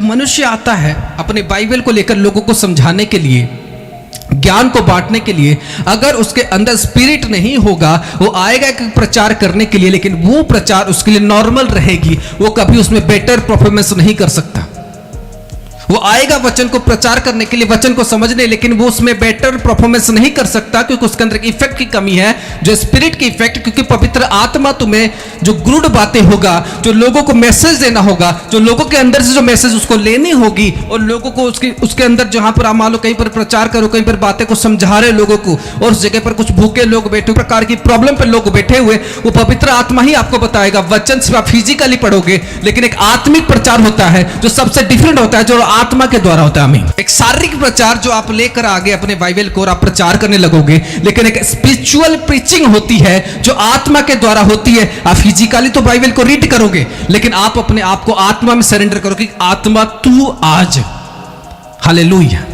मनुष्य आता है अपने बाइबल को लेकर लोगों को समझाने के लिए, ज्ञान को बांटने के लिए, अगर उसके अंदर स्पिरिट नहीं होगा, वो आएगा एक प्रचार करने के लिए, लेकिन वो प्रचार उसके लिए नॉर्मल रहेगी, वो कभी उसमें बेटर परफॉर्मेंस नहीं कर सकता। वो आएगा वचन को प्रचार करने के लिए, वचन को समझने, लेकिन वो उसमें बेटर परफॉर्मेंस नहीं कर सकता, क्योंकि उसके अंदर इफेक्ट की कमी है, जो स्पिरिट की इफेक्ट। क्योंकि पवित्र आत्मा तुम्हें जो गुड बातें होगा, जो लोगों को मैसेज देना होगा, जो लोगों के अंदर से जो मैसेज उसको लेनी होगी, और लोगों को उसके अंदर जहां पर आप मान लो कहीं पर प्रचार करो, कहीं पर बातें को समझा रहे लोगों को, और उस जगह पर कुछ भूखे लोग बैठे, प्रकार की प्रॉब्लम पर लोग बैठे हुए, वो पवित्र आत्मा ही आपको बताएगा। वचन सिर्फ आप फिजिकली पढ़ोगे, लेकिन एक आत्मिक प्रचार होता है जो सबसे डिफरेंट होता है, जो आत्मा के द्वारा होता है। हमें एक शारीरिक प्रचार जो आप लेकर आगे अपने बाइबल को और आप प्रचार करने लगोगे, लेकिन एक स्पिरिचुअल प्रीचिंग होती है जो आत्मा के द्वारा होती है। आप फिजिकली तो बाइबल को रीड करोगे, लेकिन आप अपने आप को आत्मा में सरेंडर करोगे। आत्मा तू आज हालेलुया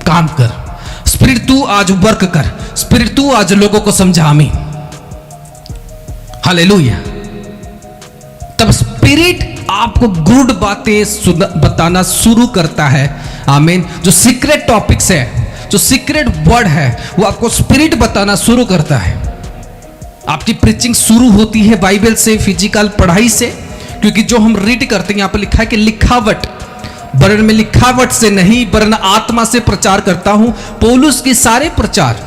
काम कर, स्पिरिट तू आज वर्क कर, स्पिरिट तू आज लोगों को समझा। आमीन हालेलुया। तब स्पिरिट आपको गुड बातें बताना शुरू करता है। आमीन। जो सीक्रेट टॉपिक्स है, जो सीक्रेट वर्ड है, वो आपको स्पिरिट बताना शुरू करता है। आपकी प्रीचिंग शुरू होती है बाइबल से, फिजिकल पढ़ाई से, क्योंकि जो हम रीड करते हैं, यहां पर लिखा है कि लिखावट, वरन में लिखावट से नहीं वरन आत्मा से प्रचार करता हूं। पौलुस की सारे प्रचार,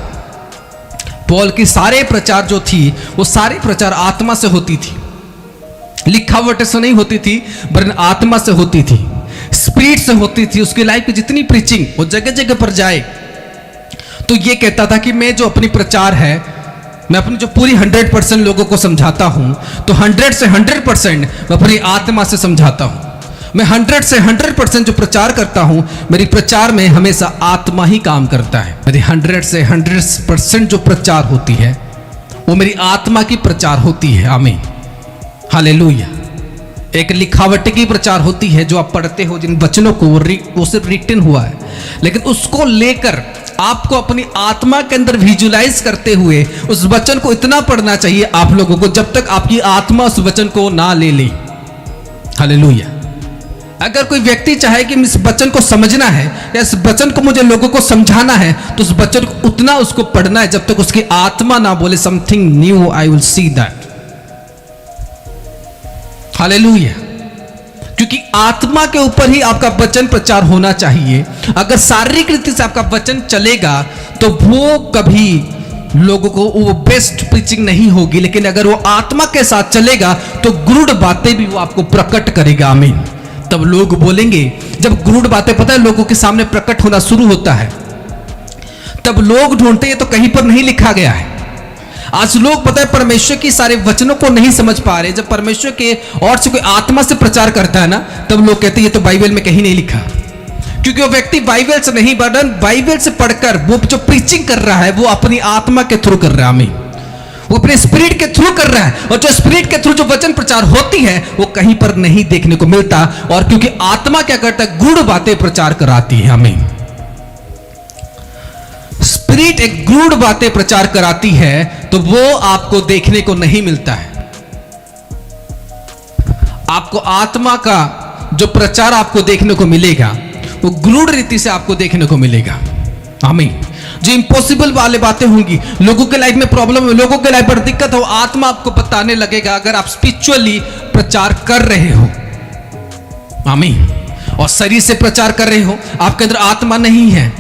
पौल की सारे प्रचार जो थी, वो सारे प्रचार आत्मा से होती थी, लिखावट से नहीं होती थी, वरन आत्मा से होती थी, स्पिरिट से होती थी। उसकी लाइफ की जितनी प्रीचिंग वो जगह जगह पर जाए तो ये कहता था कि मैं जो अपनी प्रचार है, मैं अपनी जो पूरी 100% लोगों को समझाता हूं, तो 100 से 100% मैं अपनी आत्मा से समझाता हूं। मैं 100 से 100% जो प्रचार करता हूं, मेरी प्रचार में हमेशा आत्मा ही काम करता है। मेरी 100 से 100% जो प्रचार होती है, वो मेरी आत्मा की प्रचार होती है। आमीन हालेलुया। एक लिखावट की प्रचार होती है, जो आप पढ़ते हो, जिन वचनों को वो सिर्फ रिटन हुआ है, लेकिन उसको लेकर आपको अपनी आत्मा के अंदर विजुलाइज करते हुए उस वचन को इतना पढ़ना चाहिए आप लोगों को, जब तक आपकी आत्मा उस वचन को ना ले ले। हालेलुया। अगर कोई व्यक्ति चाहे कि इस वचन को समझना है या इस वचन को मुझे लोगों को समझाना है, तो उस वचन को उतना उसको पढ़ना है जब तक उसकी आत्मा ना बोले something new, I will see that. Hallelujah. क्योंकि आत्मा के ऊपर ही आपका वचन प्रचार होना चाहिए। अगर शारीरिक रीति से आपका वचन चलेगा तो वो कभी लोगों को वो बेस्ट प्रीचिंग नहीं होगी, लेकिन अगर वो आत्मा के साथ चलेगा तो गुड बातें भी वो आपको प्रकट करेगा। आमीन। तब लोग बोलेंगे, जब गुड बातें पता है लोगों के सामने प्रकट होना शुरू होता है, तब लोग ढूंढते हैं तो कहीं पर नहीं लिखा गया है। आज लोग पता है परमेश्वर की सारे वचनों को नहीं समझ पा रहे। जब परमेश्वर के और से कोई आत्मा से प्रचार करता है ना, तब लोग कहते हैं ये तो बाइबल में कहीं नहीं लिखा, क्योंकि वो व्यक्ति बाइबल से नहीं वरन बाइबल से पढ़कर वो जो प्रीचिंग कर रहा है, वो अपनी आत्मा के थ्रू कर रहा है। आमीन। वो अपने स्पिरिट के थ्रू कर रहा है, और जो स्पिरिट के थ्रू जो वचन प्रचार होती है वो कहीं पर नहीं देखने को मिलता। और क्योंकि आत्मा क्या करता है, गुड़ बातें प्रचार कराती है। आमीन। स्पिरिट एक गुड बातें प्रचार कराती है, तो वो आपको देखने को नहीं मिलता है। आपको आत्मा का जो प्रचार आपको देखने को मिलेगा, वो गुड रीति से आपको देखने को मिलेगा। आमीन। जो इम्पॉसिबल वाले बातें होंगी, लोगों के लाइफ में प्रॉब्लम है, लोगों के लाइफ पर दिक्कत हो, आत्मा आपको बताने लगेगा, अगर आप स्पिरिचुअली प्रचार कर रहे हो। आमीन। और शरीर से प्रचार कर रहे हो, आपके अंदर आत्मा नहीं है,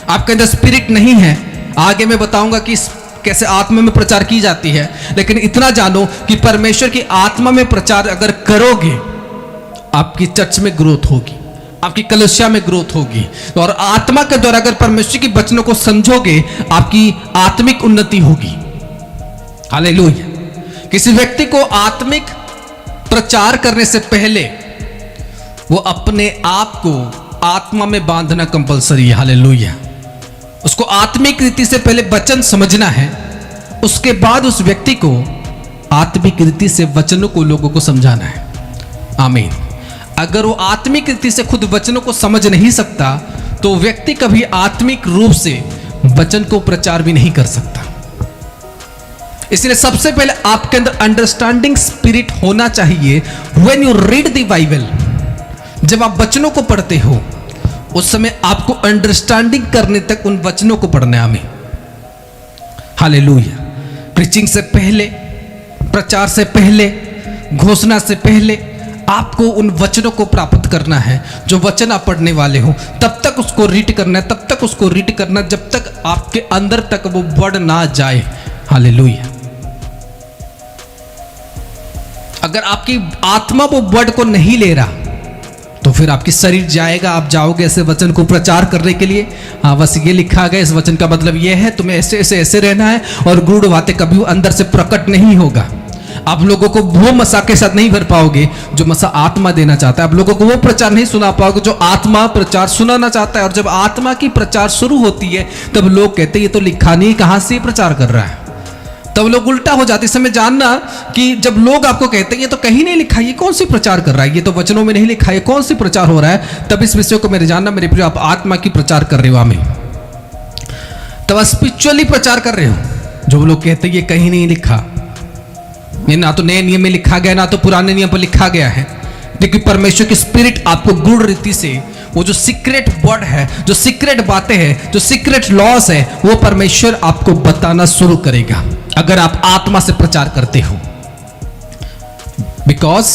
आपके अंदर स्पिरिट नहीं है। आगे मैं बताऊंगा कि कैसे आत्मा में प्रचार की जाती है, लेकिन इतना जानो कि परमेश्वर की आत्मा में प्रचार अगर करोगे, आपकी चर्च में ग्रोथ होगी, आपकी कलीसिया में ग्रोथ होगी। और आत्मा के द्वारा अगर परमेश्वर की वचनों को समझोगे, आपकी आत्मिक उन्नति होगी। हालेलुया। किसी व्यक्ति को आत्मिक प्रचार करने से पहले वो अपने आप को आत्मा में बांधना कंपलसरी है। हालेलुया। उसको आत्मिक रीति से पहले वचन समझना है, उसके बाद उस व्यक्ति को आत्मिक रीति से वचनों को लोगों को समझाना है। आमीन। अगर वो आत्मिक रीति से खुद वचनों को समझ नहीं सकता, तो व्यक्ति कभी आत्मिक रूप से वचन को प्रचार भी नहीं कर सकता। इसलिए सबसे पहले आपके अंदर अंडरस्टैंडिंग स्पिरिट होना चाहिए। When you read the Bible, जब आप वचनों को पढ़ते हो उस समय आपको अंडरस्टैंडिंग करने तक उन वचनों को पढ़ना है। हालेलुया। प्रीचिंग से पहले, प्रचार से पहले, घोषणा से पहले आपको उन वचनों को प्राप्त करना है। जो वचन आप पढ़ने वाले हो तब तक उसको रीड करना है, तब तक उसको रीड करना जब तक आपके अंदर तक वो वर्ड ना जाए। हालेलुया। अगर आपकी आत्मा वो वर्ड को नहीं ले रहा तो फिर आपकी शरीर जाएगा, आप जाओगे ऐसे वचन को प्रचार करने के लिए। हाँ, बस ये लिखा गया, इस वचन का मतलब ये है, तुम्हें ऐसे ऐसे ऐसे रहना है, और गूढ़ बातें कभी अंदर से प्रकट नहीं होगा। आप लोगों को वो मसा के साथ नहीं भर पाओगे जो मसा आत्मा देना चाहता है। आप लोगों को वो प्रचार नहीं सुना पाओगे जो आत्मा प्रचार सुनाना चाहता है। और जब आत्मा की प्रचार शुरू होती है तब लोग कहते हैं ये तो लिखा नहीं, कहां से प्रचार कर रहा है। तब लोग उल्टा हो जाते। इस समय जानना कि जब लोग आपको कहते हैं ये तो कहीं नहीं लिखा, ये कौन सी प्रचार कर रहा है, ये तो वचनों में नहीं लिखा, ये कौन सी प्रचार हो रहा है, तब इस विषय को मेरे जानना मेरे प्रिय, आप आत्मा की प्रचार कर रहे हो। आमीन। तब स्पिरिचुअली प्रचार कर रहे हो। जो लोग कहते हैं ये कहीं नहीं लिखा, ये ना तो नए नियम में लिखा गया ना तो पुराने नियम पर लिखा गया है, क्योंकि परमेश्वर की स्पिरिट आपको गूढ़ रीति से वो जो सीक्रेट वर्ड है, जो सीक्रेट बातें हैं, जो सीक्रेट लॉस है, वो परमेश्वर आपको बताना शुरू करेगा अगर आप आत्मा से प्रचार करते हो। बिकॉज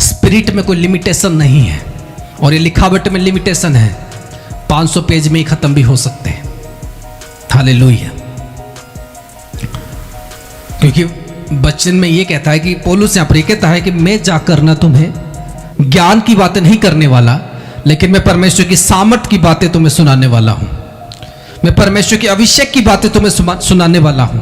स्पिरिट में कोई लिमिटेशन नहीं है, और ये लिखावट में लिमिटेशन है। 500 पेज में ही खत्म भी हो सकते हैं। हालेलुया। क्योंकि वचन में ये कहता है कि पौलुस यहां पर कहता है कि मैं जाकर ना तुम्हें ज्ञान की बातें नहीं करने वाला, लेकिन मैं परमेश्वर की सामर्थ की बातें तुम्हें सुनाने वाला हूं। मैं परमेश्वर की अभिषेक की बातें तुम्हें सुनाने वाला हूं।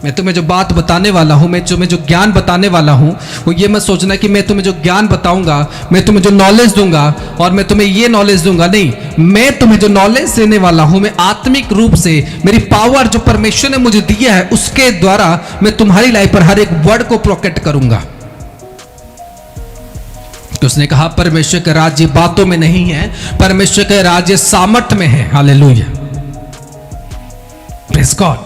मैं तुम्हें जो बात बताने वाला हूं, मैं तुम्हें जो ज्ञान बताने वाला हूं, वो ये मत सोचना कि मैं तुम्हें जो ज्ञान बताऊंगा, मैं तुम्हें जो नॉलेज दूंगा और मैं तुम्हें ये नॉलेज दूंगा। नहीं, मैं तुम्हें जो नॉलेज देने वाला हूं, मैं आत्मिक रूप से मेरी पावर जो परमेश्वर ने मुझे दिया है उसके द्वारा मैं तुम्हारी लाइफ पर हर एक वर्ड को प्रोकेट करूंगा। तो उसने कहा परमेश्वर का राज्य बातों में नहीं है, परमेश्वर का राज्य सामर्थ में है। हालेलुया। Praise God.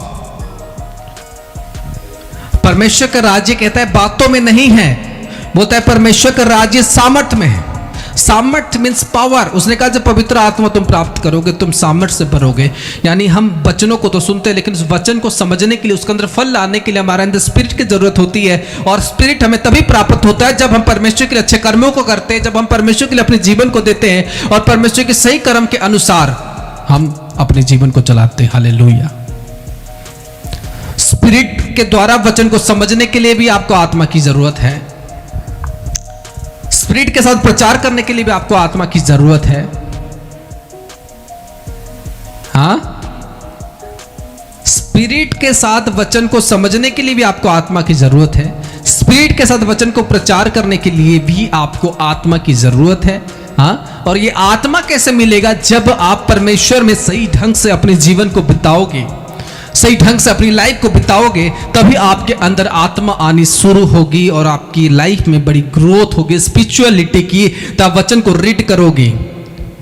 परमेश्वर का राज्य कहता है बातों में नहीं है, बोलता है परमेश्वर का राज्य सामर्थ में है। सामर्थ मीन्स पावर। उसने कहा जब पवित्र आत्मा तुम प्राप्त करोगे तुम सामर्थ से भरोगे। यानी हम वचनों को तो सुनते हैं, लेकिन उस वचन को समझने के लिए, उसके अंदर फल लाने के लिए हमारे अंदर स्पिरिट की जरूरत होती है। और स्पिरिट हमें तभी प्राप्त होता है जब हम परमेश्वर के लिए अच्छे कर्मों को करते हैं, जब हम परमेश्वर के लिए अपने जीवन को देते हैं और परमेश्वर के सही कर्म के अनुसार हम अपने जीवन को चलाते हैं। हालेलुया। स्पिरिट के द्वारा वचन को समझने के लिए भी आपको आत्मा की जरूरत है। स्पिरिट के साथ प्रचार करने के लिए भी आपको आत्मा की जरूरत है। हाँ, स्पिरिट के साथ वचन को समझने के लिए भी आपको आत्मा की जरूरत है। स्पिरिट के साथ वचन को प्रचार करने के लिए भी आपको आत्मा की जरूरत है। हाँ, और ये आत्मा कैसे मिलेगा? जब आप परमेश्वर में सही ढंग से अपने जीवन को बिताओगे, सही ढंग से अपनी लाइफ को बिताओगे, तभी आपके अंदर आत्मा आनी शुरू होगी और आपकी लाइफ में बड़ी ग्रोथ होगी स्पिरिचुअलिटी की। तब वचन को रीड करोगे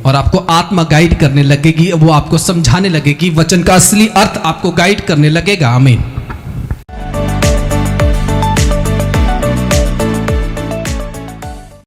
और आपको आत्मा गाइड करने लगेगी, वो आपको समझाने लगेगी, वचन का असली अर्थ आपको गाइड करने लगेगा। आमीन।